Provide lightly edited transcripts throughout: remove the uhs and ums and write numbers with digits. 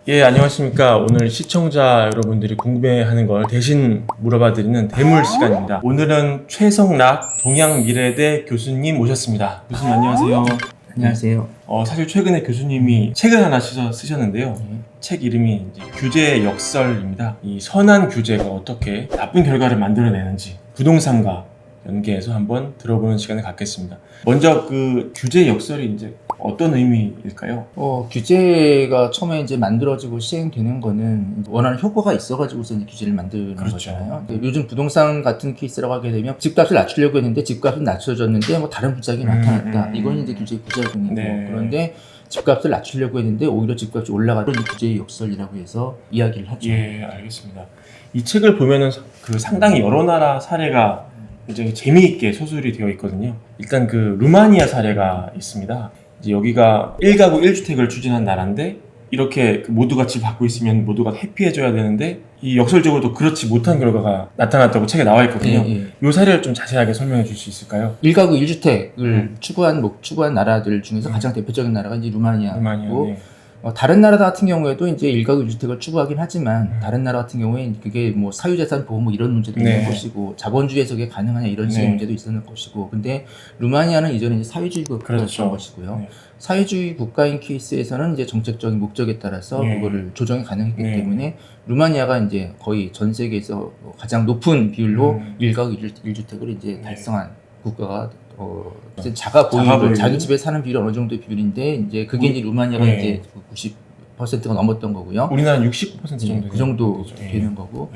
예, 안녕하십니까. 오늘 시청자 여러분들이 궁금해하는 걸 대신 물어봐드리는 대물 시간입니다. 오늘은 최성락 동양미래대 교수님 모셨습니다. 교수님 안녕하세요. 안녕하세요. 사실 최근에 교수님이 책을 하나 쓰셨는데요. 책 이름이 이제 규제의 역설입니다. 이 선한 규제가 어떻게 나쁜 결과를 만들어내는지 부동산과 연계해서 한번 들어보는 시간을 갖겠습니다. 먼저 그 규제의 역설이 이제 어떤 의미일까요? 규제가 처음에 이제 만들어지고 시행되는 거는 원하는 효과가 있어가지고서 이제 규제를 만드는 그렇죠. 거잖아요. 요즘 부동산 같은 케이스라고 하게 되면 집값을 낮추려고 했는데 집값은 낮춰졌는데 뭐 다른 부작이 나타났다. 이건 이제 규제의 부작용이고 네. 그런데 집값을 낮추려고 했는데 오히려 집값이 올라가는 규제의 역설이라고 해서 이야기를 하죠. 예, 알겠습니다. 이 책을 보면은 그 상당히 여러 나라 사례가 굉장히 재미있게 소설이 되어 있거든요. 일단 그 루마니아 사례가 있습니다. 이제 여기가 1가구 1주택을 추진한 나라인데 이렇게 모두가 집 갖고 있으면 모두가 해피해져야 되는데 이 역설적으로도 그렇지 못한 결과가 나타났다고 책에 나와 있거든요. 이 사례를 좀 자세하게 설명해 줄 수 있을까요? 1가구 1주택을 추구한 나라들 중에서 가장 대표적인 나라가 이제 루마니아고 네. 다른 나라 같은 경우에도 이제 1가구 1주택을 추구하긴 하지만 다른 나라 같은 경우에 그게 뭐 사유재산 보호 뭐 이런 문제도 있는 것이고 자본주의에서 그게 가능하냐 이런 식의 문제도 있었는 것이고 근데 루마니아는 이전에 이제 사회주의 국가였던 것이고요. 사회주의 국가인 케이스에서는 이제 정책적인 목적에 따라서 그거를 조정이 가능했기 때문에 루마니아가 이제 거의 전 세계에서 가장 높은 비율로 1가구 1주택을 이제 달성한 국가가 이제 자가 보유 자기 집에 사는 비율이 어느 정도의 비율인데 이제 그게 이제 루마니아가 이제 90%가 넘었던 거고요. 우리나라는 69% 정도 그 정도 되는 거고.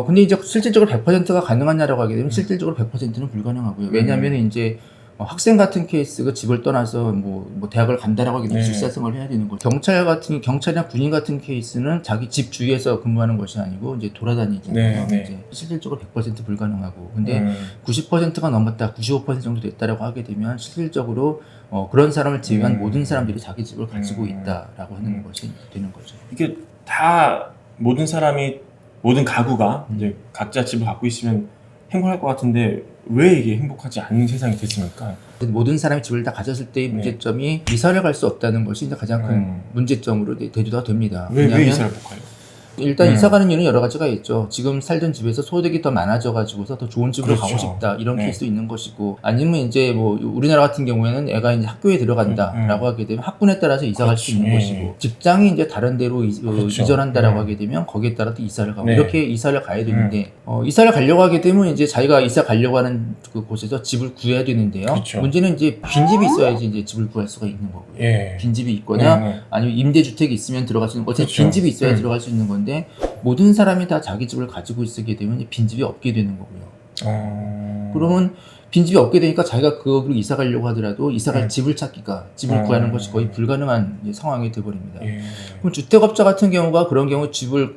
근데 이제 실질적으로 100%가 가능하냐라고 하게 되면 실질적으로 100%는 불가능하고요. 왜냐하면 이제 학생 같은 케이스가 집을 떠나서 뭐 대학을 간다라고 하게 되면 직사생활을 해야 되는 거죠. 경찰이나 군인 같은 케이스는 자기 집 주위에서 근무하는 것이 아니고 이제 돌아다니잖아요. 이제 실질적으로 100% 불가능하고. 근데 90%가 넘었다, 95% 정도 됐다라고 하게 되면 실질적으로 그런 사람을 제외한 모든 사람들이 자기 집을 가지고 있다라고 하는 것이 되는 거죠. 이게 다 모든 가구가 이제 각자 집을 갖고 있으면 행복할 것 같은데 왜 이게 행복하지 않은 세상이 됐습니까? 모든 사람이 집을 다 가졌을 때의 문제점이 이사를 갈 수 없다는 것이 이제 가장 큰 문제점으로 대두가 됩니다. 왜 이사를 못 가요? 일단 이사 가는 이유는 여러 가지가 있죠. 지금 살던 집에서 소득이 더 많아져 가지고서 더 좋은 집으로 가고 싶다 이런 케이스도 있는 것이고 아니면 이제 뭐 우리나라 같은 경우에는 애가 이제 학교에 들어간다라고 하게 되면 학군에 따라서 이사 갈 수 있는 것이고 직장이 이제 다른 데로 이전한다라고 하게 되면 거기에 따라 또 이사를 가고 이렇게 이사를 가야 되는데 이사를 가려고 하게 되면 이제 자기가 이사 가려고 하는 그 곳에서 집을 구해야 되는데요. 문제는 이제 빈집이 있어야지 이제 집을 구할 수가 있는 거고요. 빈집이 있거나 아니면 임대주택이 있으면 들어갈 수 있는 거죠. 빈집이 있어야 들어갈 수 있는 건데 모든 사람이 다 자기 집을 가지고 있게 되면 빈집이 없게 되는 거고요. 그러면 빈집이 없게 되니까 자기가 그거로 이사 가려고 하더라도 이사 갈 집을 구하는 것이 거의 불가능한 상황이 되어버립니다. 그럼 주택업자 같은 경우가 그런 경우 집을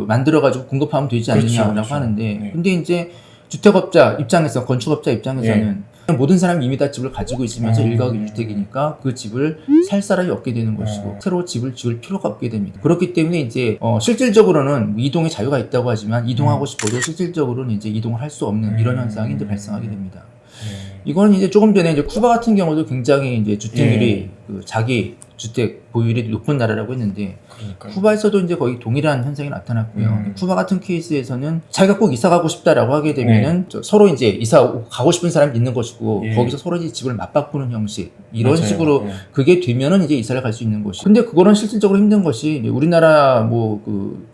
만들어가지고 공급하면 되지 않느냐라고 하는데 근데 이제 주택업자 입장에서 건축업자 입장에서는 모든 사람이 이미 다 집을 가지고 있으면서 1가구 1주택이니까 그 집을 살 사람이 없게 되는 것이고 새로 집을 지을 필요가 없게 됩니다. 그렇기 때문에 이제 실질적으로는 이동의 자유가 있다고 하지만 이동하고 싶어도 실질적으로는 이제 이동을 할 수 없는 이런 현상이 이제 발생하게 됩니다. 이거는 이제 조금 전에 이제 쿠바 같은 경우도 굉장히 이제 주택률이 자기 주택 보유율이 높은 나라라고 했는데 쿠바에서도 이제 거의 동일한 현상이 나타났고요. 쿠바 같은 케이스에서는 자기가 꼭 이사 가고 싶다라고 하게 되면은 서로 이제 이사 가고 싶은 사람이 있는 것이고 거기서 서로 이제 집을 맞바꾸는 형식 이런 식으로 그게 되면은 이제 이사를 갈 수 있는 것이. 근데 그거는 실질적으로 힘든 것이 우리나라 뭐 그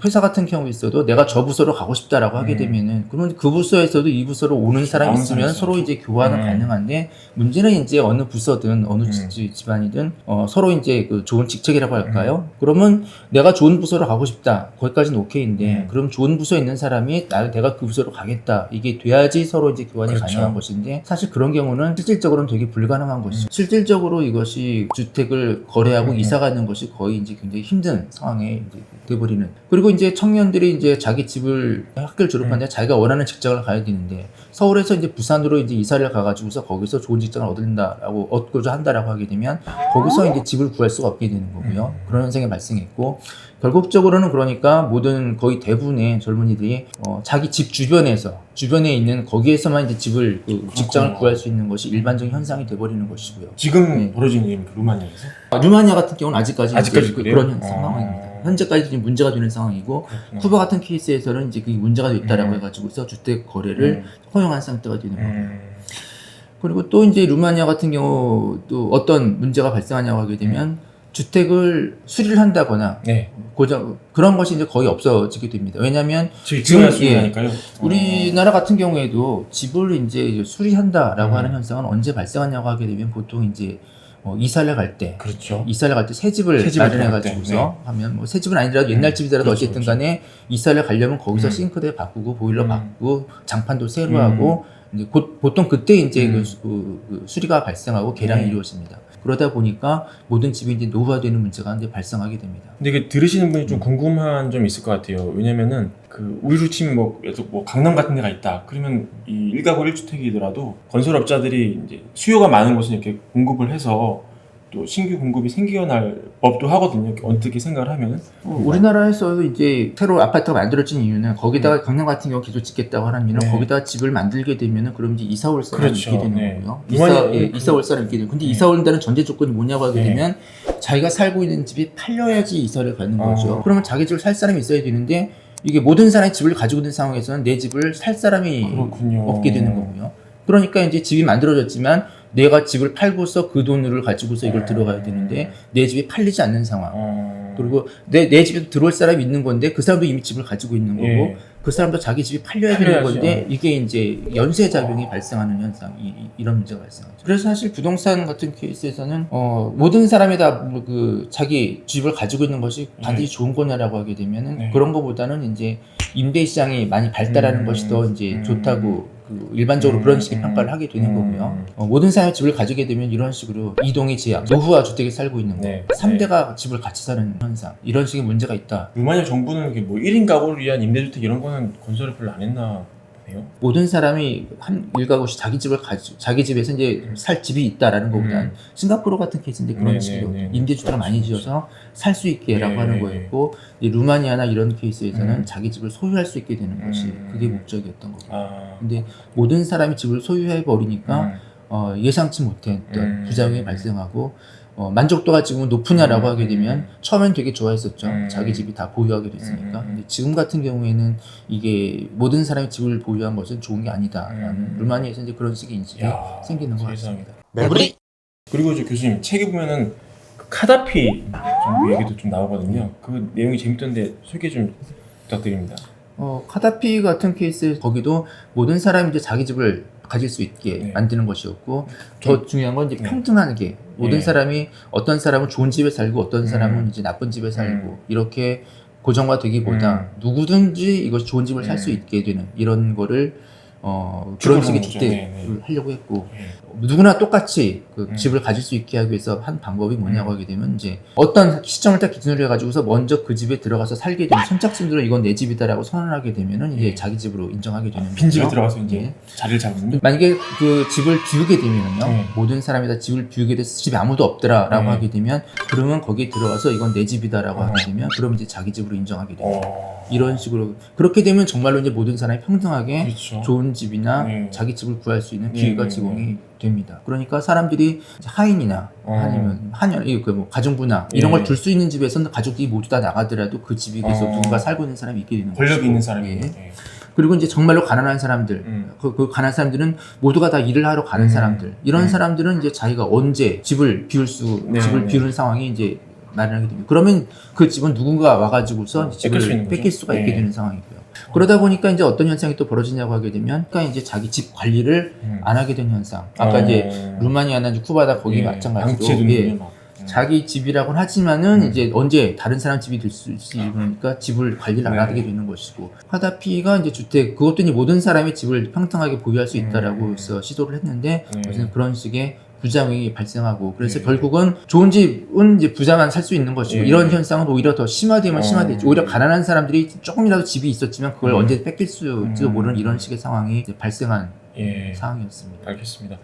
회사 같은 경우에 있어도 내가 저 부서로 가고 싶다라고 하게 되면은 그러면 그 부서에서도 이 부서로 오는 사람이 있으면 서로 이제 교환은 가능한데 문제는 이제 어느 부서든 어느 집안이든 서로 이제 그 좋은 직책이라고 할까요? 그러면 내가 좋은 부서로 가고 싶다. 거기까지는 오케이인데 그럼 좋은 부서에 있는 사람이 내가 그 부서로 가겠다. 이게 돼야지 서로 이제 교환이 가능한 것인데 사실 그런 경우는 실질적으로는 되게 불가능한 것이죠. 실질적으로 이것이 주택을 거래하고 이사 가는 것이 거의 이제 굉장히 힘든 상황에 이제 돼버리는. 그리고 이제 청년들이 이제 자기 집을 학교를 졸업한 뒤에 자기가 원하는 직장을 가야 되는데 서울에서 이제 부산으로 이제 이사를 가가지고서 거기서 좋은 직장을 얻고자 한다라고 하게 되면 거기서 이제 집을 구할 수가 없게 되는 거고요. 그런 현상이 발생했고 결국적으로는 그러니까 모든 거의 대부분의 젊은이들이 자기 집 주변에 있는 거기에서만 이제 직장을 구할 수 있는 것이 일반적인 현상이 돼버리는 것이고요. 지금 벌어지는 일입니까? 루마니아에서? 루마니아 같은 경우는 아직까지 그래요? 그런 상황입니다. 현재까지 지금 문제가 되는 상황이고 그렇구나. 쿠바 같은 케이스에서는 이제 그게 문제가 됐다라고 음. 해가지고서 주택 거래를 허용한 상태가 되는 거예요. 그리고 또 이제 루마니아 같은 경우 또 어떤 문제가 발생하냐고 하게 되면 주택을 수리를 한다거나 네. 고장 그런 것이 이제 거의 없어지게 됩니다. 왜냐하면 지금 지금, 수 있으니까요. 우리나라 같은 경우에도 집을 이제 수리한다라고 하는 현상은 언제 발생하냐고 하게 되면 보통 이제 이사를 갈 때, 그렇죠. 이사를 갈 때 새 집을 새 집을 마련해 들어갈 때, 가지고서 하면 뭐 새 집은 아니더라도 옛날 집이더라도 그렇죠, 어쨌든 간에 이사를 가려면 거기서 음. 싱크대 바꾸고 보일러 바꾸고 장판도 새로 음. 하고 이제 보통 그때 이제 음. 그 수리가 발생하고 개량이 네. 이루어집니다. 그러다 보니까 모든 집이 이제 노후화되는 문제가 이제 발생하게 됩니다. 근데 그 들으시는 분이 좀 궁금한 점이 있을 것 같아요. 왜냐면은 그 우리로 치면 뭐 강남 같은 데가 있다. 그러면 이 1가구 1주택이더라도 건설업자들이 이제 수요가 많은 곳은 이렇게 공급을 해서 또 신규 공급이 생겨날 법도 하거든요. 이렇게 어떻게 생각을 하면은 우리나라에서도 이제 새로 아파트가 만들어진 이유는 거기다가 강남 같은 경우 계속 짓겠다고 하는 이유는 네. 거기다가 집을 만들게 되면은 그럼 이제 이사 올 사람이 그렇죠. 있게 되는 네. 거고요. 루마니아- 이사 올 사람이 있게 되고 근데 네. 이사 온다는 전제 조건이 뭐냐고 하게 네. 되면 자기가 살고 있는 집이 팔려야지 이사를 가는 거죠. 어. 그러면 자기 집을 살 사람이 있어야 되는데 이게 모든 사람이 집을 가지고 있는 상황에서는 내 집을 살 사람이 그렇군요. 없게 되는 거고요. 그러니까 이제 집이 만들어졌지만 내가 집을 팔고서 그 돈을 가지고서 이걸 들어가야 되는데 내 집이 팔리지 않는 상황. 그리고 내 집에 들어올 사람이 있는 건데 그 사람도 이미 집을 가지고 있는 거고 예. 그 사람도 자기 집이 팔려야 되는 팔려야죠. 건데 이게 이제 연쇄작용이 발생하는 현상, 이런 문제가 발생하죠. 그래서 사실 부동산 같은 케이스에서는 모든 사람이 다 그 자기 집을 가지고 있는 것이 반드시 좋은 거냐라고 하게 되면은 네. 그런 거보다는 이제 임대 시장이 많이 발달하는 것이 더 이제 좋다고 그 일반적으로 그런 식의 평가를 하게 되는 거고요. 모든 사람이 집을 가지게 되면 이런 식으로 이동의 제약, 노후화 주택에 살고 있는 거, 네. 3대가 집을 같이 사는 현상, 이런 식의 문제가 있다. 루마니아 정부는 이게 뭐 1인 가구를 위한 임대주택 이런 거는 건설을 별로 안 했나 보네요. 모든 사람이 한 일가구씩 자기 집을 가지고 자기 집에서 이제 살 집이 있다라는 것보다는 싱가포르 같은 케이스인데 그런 네, 식으로 네, 네. 임대주택을 많이 지어서 살 수 있게라고 네, 하는 네, 거였고 이 루마니아나 이런 케이스에서는 음. 자기 집을 소유할 수 있게 되는 것이 그게 목적이었던 거고. 아. 근데 모든 사람이 집을 소유해 버리니까 예상치 못했던 부작용이 발생하고 만족도가 지금 높으냐라고 하게 되면 처음엔 되게 좋아했었죠. 자기 집이 다 보유하게 됐으니까. 근데 지금 같은 경우에는 이게 모든 사람이 집을 보유한 것은 좋은 게 아니다라는 루마니아에서 이제 그런 식의 인식이 야, 생기는 것 세상에. 같습니다. 매부리 그리고 저 교수님 책에 보면은 그 카다피 정부 얘기도 좀 나오거든요. 그 내용이 재밌던데 소개 좀 부탁드립니다. 카다피 같은 케이스 거기도 모든 사람이 이제 자기 집을 가질 수 있게 네. 만드는 것이었고 더 중요한 건 이제 네. 평등하게 모든 네. 사람이 어떤 사람은 좋은 집에 살고 어떤 사람은 음. 이제 나쁜 집에 살고 이렇게 고정화되기보다 누구든지 이것이 좋은 집을 살 수 있게 되는 이런 거를 그런 식의 거죠. 주택을 네, 네. 하려고 했고 네. 누구나 똑같이 그 집을 가질 수 있게 하기 위해서 한 방법이 뭐냐고 하게 되면 이제 어떤 시점을 딱 기준으로 해가지고서 먼저 그 집에 들어가서 살게 되면 선착순으로 이건 내 집이다라고 선언하게 되면은 이제 네. 자기 집으로 인정하게 되는 빈집에 거죠. 들어가서 이제 예. 자리를 잡는. 만약에 그 집을 비우게 되면요 네. 모든 사람이 다 집을 비우게 돼서 집에 아무도 없더라라고 네. 하게 되면 그러면 거기에 들어가서 이건 내 집이다라고 하게 되면 그럼 이제 자기 집으로 인정하게 됩니다. 이런 식으로 그렇게 되면 정말로 이제 모든 사람이 평등하게 그렇죠. 좋은 집이나 네. 자기 집을 구할 수 있는 네, 기회가 네, 제공이 됩니다. 그러니까 사람들이 이제 하인이나 아니면 한연, 뭐 가정부나 이런 네. 걸 둘 수 있는 집에서는 가족들이 모두 다 나가더라도 그 집에 계속 누군가 살고 있는 사람이 있게 되는 권력 것이고. 있는 사람이. 예. 네. 그리고 이제 정말로 가난한 사람들, 그 가난한 사람들은 모두가 다 일을 하러 가는 사람들, 이런 사람들은 이제 자기가 언제 집을 비울 네, 집을 네. 비우는 상황이 이제 마련하게 됩니다. 그러면 그 집은 누군가 와가지고서 뺏길 수 있는 집을 뺏길 거죠? 수가 네. 있게 되는 상황이고요. 그러다 보니까 이제 어떤 현상이 또 벌어지냐고 하게 되면, 그러니까 이제 자기 집 관리를 안 하게 된 현상. 아까 이제 루마니아나 이제 쿠바다 거기 마찬가지로 방치해두는 막. 자기 집이라고는 하지만은 이제 언제 다른 사람 집이 될 수 있으니까 집을 관리를 안 네. 하게 되는 것이고 카다피가 이제 주택 그것도 이제 모든 사람이 집을 평등하게 보유할 수 있다라고 해서 시도를 했는데 어쨌든 그런 식의 부작용이 발생하고 그래서 결국은 좋은 집은 이제 부자만 살 수 있는 것이고 이런 현상은 오히려 더 심화되면 심화되죠. 오히려 가난한 사람들이 조금이라도 집이 있었지만 그걸 언제 뺏길 수도 모르는 이런 식의 상황이 이제 발생한 예. 상황이었습니다. 알겠습니다.